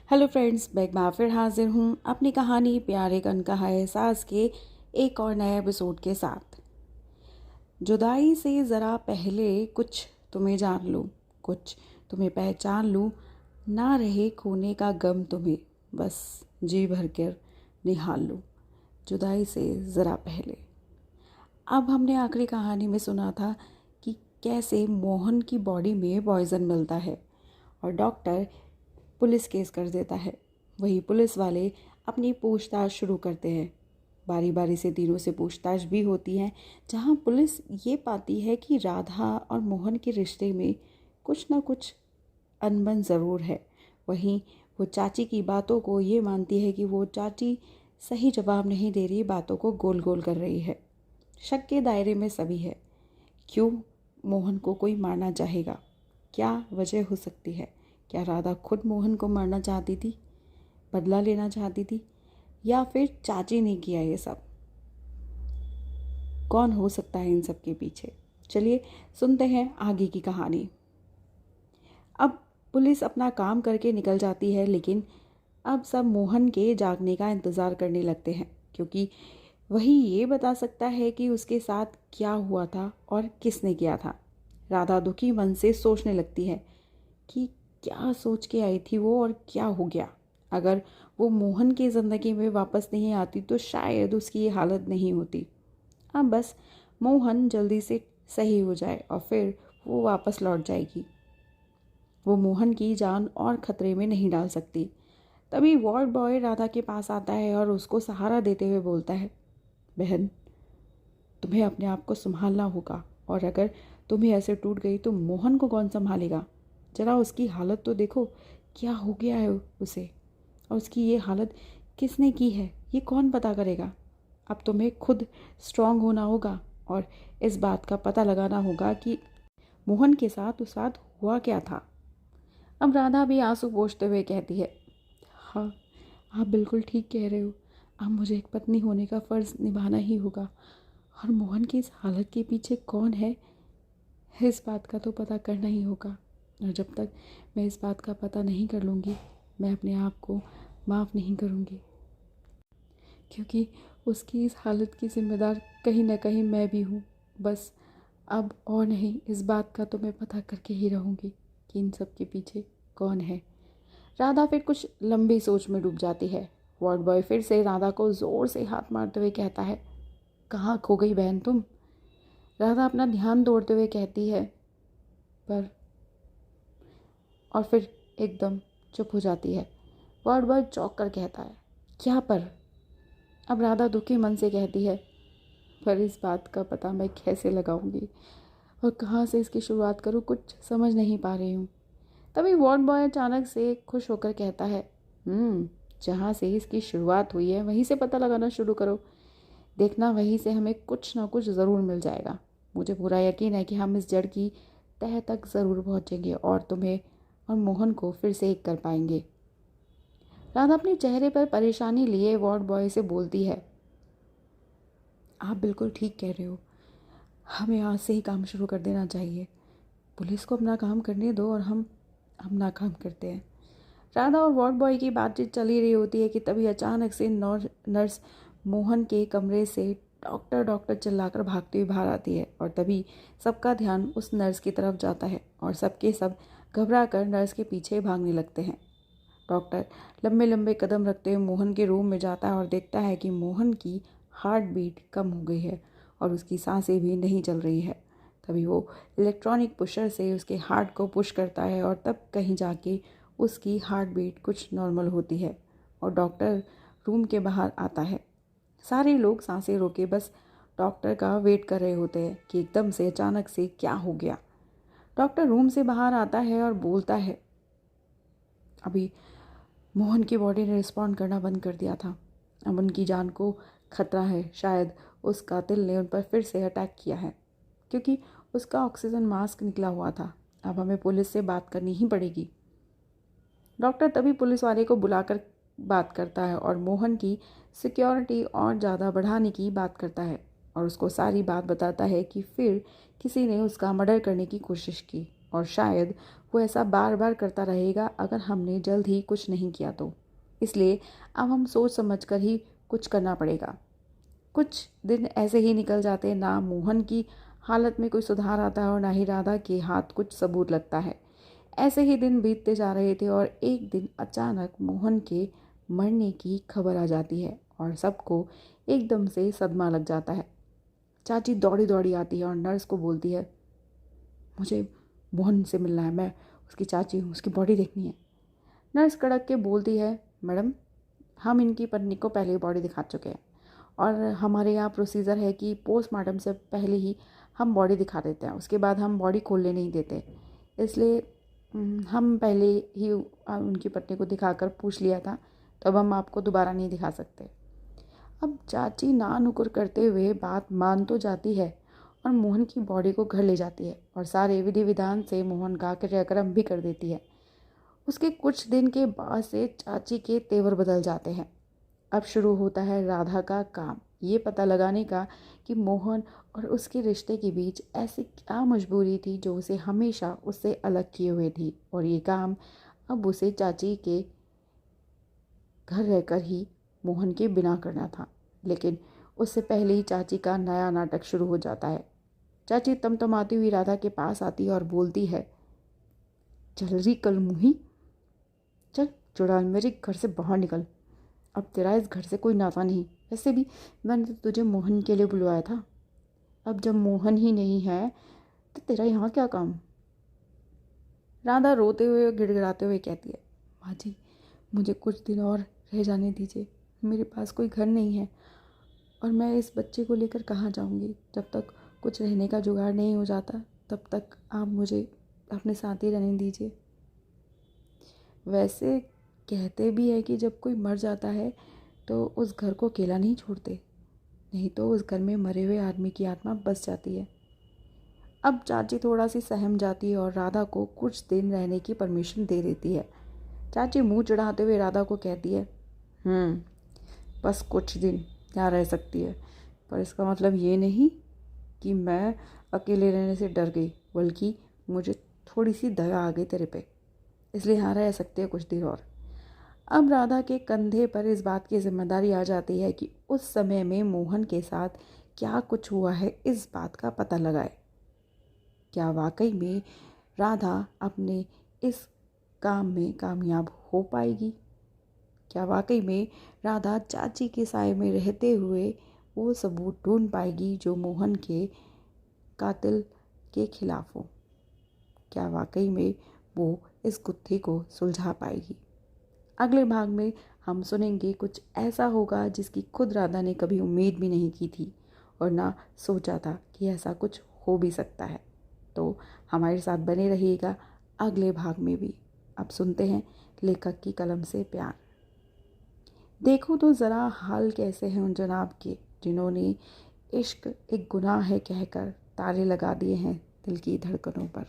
Hello friends, मैं फिर हाजिर हूँ अपनी कहानी प्यारे कनकहा एहसास के एक और नए एपिसोड के साथ। जुदाई से ज़रा पहले कुछ तुम्हें जान लूँ, कुछ तुम्हें पहचान लूँ, ना रहे खोने का गम तुम्हें, बस जी भर कर निहाल लूँ। जुदाई से ज़रा पहले। अब हमने आखिरी कहानी में सुना था कि कैसे मोहन की बॉडी में पॉइज़न मिलता है और डॉक्टर पुलिस केस कर देता है। वही पुलिस वाले अपनी पूछताछ शुरू करते हैं। बारी बारी से तीनों से पूछताछ भी होती है, जहां पुलिस ये पाती है कि राधा और मोहन के रिश्ते में कुछ ना कुछ अनबन ज़रूर है। वहीं वो चाची की बातों को ये मानती है कि वो चाची सही जवाब नहीं दे रही, बातों को गोल गोल कर रही है। शक के दायरे में सभी है। क्यों मोहन को कोई मारना चाहेगा? क्या वजह हो सकती है? क्या राधा खुद मोहन को मारना चाहती थी, बदला लेना चाहती थी, या फिर चाची ने किया ये सब? कौन हो सकता है इन सब के पीछे? चलिए सुनते हैं आगे की कहानी। अब पुलिस अपना काम करके निकल जाती है, लेकिन अब सब मोहन के जागने का इंतज़ार करने लगते हैं, क्योंकि वही ये बता सकता है कि उसके साथ क्या हुआ था और किसने किया था। राधा दुखी मन से सोचने लगती है कि क्या सोच के आई थी वो और क्या हो गया। अगर वो मोहन की ज़िंदगी में वापस नहीं आती तो शायद उसकी ये हालत नहीं होती। अब बस मोहन जल्दी से सही हो जाए और फिर वो वापस लौट जाएगी। वो मोहन की जान और खतरे में नहीं डाल सकती। तभी वार्ड बॉय राधा के पास आता है और उसको सहारा देते हुए बोलता है, बहन, तुम्हें अपने आप को संभालना होगा, और अगर तुम्हें ऐसे टूट गई तो मोहन को कौन संभालेगा? जरा उसकी हालत तो देखो, क्या हो गया है उसे, और उसकी ये हालत किसने की है ये कौन पता करेगा? अब तुम्हें खुद स्ट्रांग होना होगा और इस बात का पता लगाना होगा कि मोहन के साथ उस रात हुआ क्या था। अब राधा भी आंसू पोंछते हुए कहती है, हाँ, आप बिल्कुल ठीक कह रहे हो। अब मुझे एक पत्नी होने का फ़र्ज़ निभाना ही होगा, और मोहन की इस हालत के पीछे कौन है, इस बात का तो पता करना ही होगा। और जब तक मैं इस बात का पता नहीं कर लूँगी, मैं अपने आप को माफ़ नहीं करूँगी, क्योंकि उसकी इस हालत की ज़िम्मेदार कहीं ना कहीं मैं भी हूँ। बस अब और नहीं, इस बात का तो मैं पता करके ही रहूँगी कि इन सब के पीछे कौन है। राधा फिर कुछ लंबी सोच में डूब जाती है। वार्ड बॉय फिर से राधा को ज़ोर से हाथ मारते हुए कहता है, कहाँ खो गई बहन तुम? राधा अपना ध्यान दौड़ते हुए कहती है, पर, और फिर एकदम चुप हो जाती है। वार्ड बॉय चौंक कर कहता है, क्या पर? अब राधा दुखी मन से कहती है, पर इस बात का पता मैं कैसे लगाऊंगी और कहाँ से इसकी शुरुआत करूँ, कुछ समझ नहीं पा रही हूँ। तभी वार्ड बॉय अचानक से खुश होकर कहता है, जहाँ से इसकी शुरुआत हुई है वहीं से पता लगाना शुरू करो। देखना, वहीं से हमें कुछ ना कुछ ज़रूर मिल जाएगा। मुझे पूरा यकीन है कि हम इस जड़ की तह तक ज़रूर पहुँचेंगे और तुम्हें और मोहन को फिर से एक कर पाएंगे। राधा अपने चेहरे पर परेशानी लिए वार्ड बॉय से बोलती है, आप बिल्कुल ठीक कह रहे हो। हमें आज से ही काम शुरू कर देना चाहिए। पुलिस को अपना काम करने दो और हम अपना काम करते हैं। राधा और वार्ड बॉय की बातचीत चली रही होती है कि तभी अचानक से नर्स मोहन के कमरे से डॉक्टर डॉक्टर चिल्लाकर भागती हुई बाहर आती है, और तभी सबका ध्यान उस नर्स की तरफ जाता है और सबके सब घबरा कर नर्स के पीछे भागने लगते हैं। डॉक्टर लंबे लंबे कदम रखते हुए मोहन के रूम में जाता है और देखता है कि मोहन की हार्ट बीट कम हो गई है और उसकी सांसें भी नहीं चल रही है। तभी वो इलेक्ट्रॉनिक पुशर से उसके हार्ट को पुश करता है और तब कहीं जाके उसकी हार्ट बीट कुछ नॉर्मल होती है और डॉक्टर रूम के बाहर आता है। सारे लोग सांसें रोके बस डॉक्टर का वेट कर रहे होते हैं कि एकदम से अचानक से क्या हो गया। डॉक्टर रूम से बाहर आता है और बोलता है, अभी मोहन की बॉडी ने रिस्पॉन्ड करना बंद कर दिया था। अब उनकी जान को खतरा है। शायद उस कातिल ने उन पर फिर से अटैक किया है, क्योंकि उसका ऑक्सीजन मास्क निकला हुआ था। अब हमें पुलिस से बात करनी ही पड़ेगी। डॉक्टर तभी पुलिस वाले को बुलाकर बात करता है और मोहन की सिक्योरिटी और ज़्यादा बढ़ाने की बात करता है और उसको सारी बात बताता है कि फिर किसी ने उसका मर्डर करने की कोशिश की और शायद वो ऐसा बार बार करता रहेगा अगर हमने जल्द ही कुछ नहीं किया तो। इसलिए अब हम सोच समझ कर ही कुछ करना पड़ेगा। कुछ दिन ऐसे ही निकल जाते हैं, ना मोहन की हालत में कोई सुधार आता है और ना ही राधा के हाथ कुछ सबूत लगता है। ऐसे ही दिन बीतते जा रहे थे और एक दिन अचानक मोहन के मरने की खबर आ जाती है और सबको एकदम से सदमा लग जाता है। चाची दौड़ी दौड़ी आती है और नर्स को बोलती है, मुझे मोहन से मिलना है, मैं उसकी चाची हूँ, उसकी बॉडी देखनी है। नर्स कड़क के बोलती है, मैडम हम इनकी पत्नी को पहले बॉडी दिखा चुके हैं और हमारे यहाँ प्रोसीजर है कि पोस्टमार्टम से पहले ही हम बॉडी दिखा देते हैं, उसके बाद हम बॉडी खोलने नहीं देते। इसलिए हम पहले ही उनकी पत्नी को दिखाकर पूछ लिया था, तो अब हम आपको दोबारा नहीं दिखा सकते। अब चाची ना नुकुर करते हुए बात मान तो जाती है और मोहन की बॉडी को घर ले जाती है और सारे विधि विधान से मोहन का क्रियाक्रम भी कर देती है। उसके कुछ दिन के बाद से चाची के तेवर बदल जाते हैं। अब शुरू होता है राधा का काम, ये पता लगाने का कि मोहन और उसके रिश्ते के बीच ऐसी क्या मजबूरी थी जो उसे हमेशा उससे अलग किए हुए थी। और ये काम अब उसे चाची के घर रहकर ही मोहन के बिना करना था। लेकिन उससे पहले ही चाची का नया नाटक शुरू हो जाता है। चाची तमतमाती हुई राधा के पास आती है और बोलती है, चल रही कल मुही, चल चुड़ैल, मेरे घर से बाहर निकल। अब तेरा इस घर से कोई नाता नहीं। वैसे भी मैंने तो तुझे मोहन के लिए बुलवाया था। अब जब मोहन ही नहीं है तो तेरा यहाँ क्या काम। राधा रोते हुए और गिड़गिड़ाते हुए कहती है, माँ जी मुझे कुछ दिन और रह जाने दीजिए, मेरे पास कोई घर नहीं है और मैं इस बच्चे को लेकर कहाँ जाऊँगी। जब तक कुछ रहने का जुगाड़ नहीं हो जाता तब तक आप मुझे अपने साथ ही रहने दीजिए। वैसे कहते भी है कि जब कोई मर जाता है तो उस घर को अकेला नहीं छोड़ते, नहीं तो उस घर में मरे हुए आदमी की आत्मा बस जाती है। अब चाची थोड़ा सी सहम जाती है और राधा को कुछ दिन रहने की परमिशन दे देती है। चाची मुंह चढ़ाते हुए राधा को कहती है, बस कुछ दिन यहाँ रह सकती है, पर इसका मतलब ये नहीं कि मैं अकेले रहने से डर गई, बल्कि मुझे थोड़ी सी दया आ गई तेरे पे, इसलिए यहाँ रह सकते हैं कुछ दिन और। अब राधा के कंधे पर इस बात की जिम्मेदारी आ जाती है कि उस समय में मोहन के साथ क्या कुछ हुआ है इस बात का पता लगाए। क्या वाकई में राधा अपने इस काम में कामयाब हो पाएगी? क्या वाकई में राधा चाची के साए में रहते हुए वो सबूत ढूंढ पाएगी जो मोहन के कातिल के खिलाफ हो? क्या वाकई में वो इस गुत्थी को सुलझा पाएगी? अगले भाग में हम सुनेंगे कुछ ऐसा होगा जिसकी खुद राधा ने कभी उम्मीद भी नहीं की थी और ना सोचा था कि ऐसा कुछ हो भी सकता है। तो हमारे साथ बने रहिएगा अगले भाग में भी। अब सुनते हैं लेखक की कलम से प्यार। देखो तो ज़रा हाल कैसे हैं उन जनाब के जिन्होंने इश्क एक गुनाह है कहकर ताले लगा दिए हैं दिल की धड़कनों पर।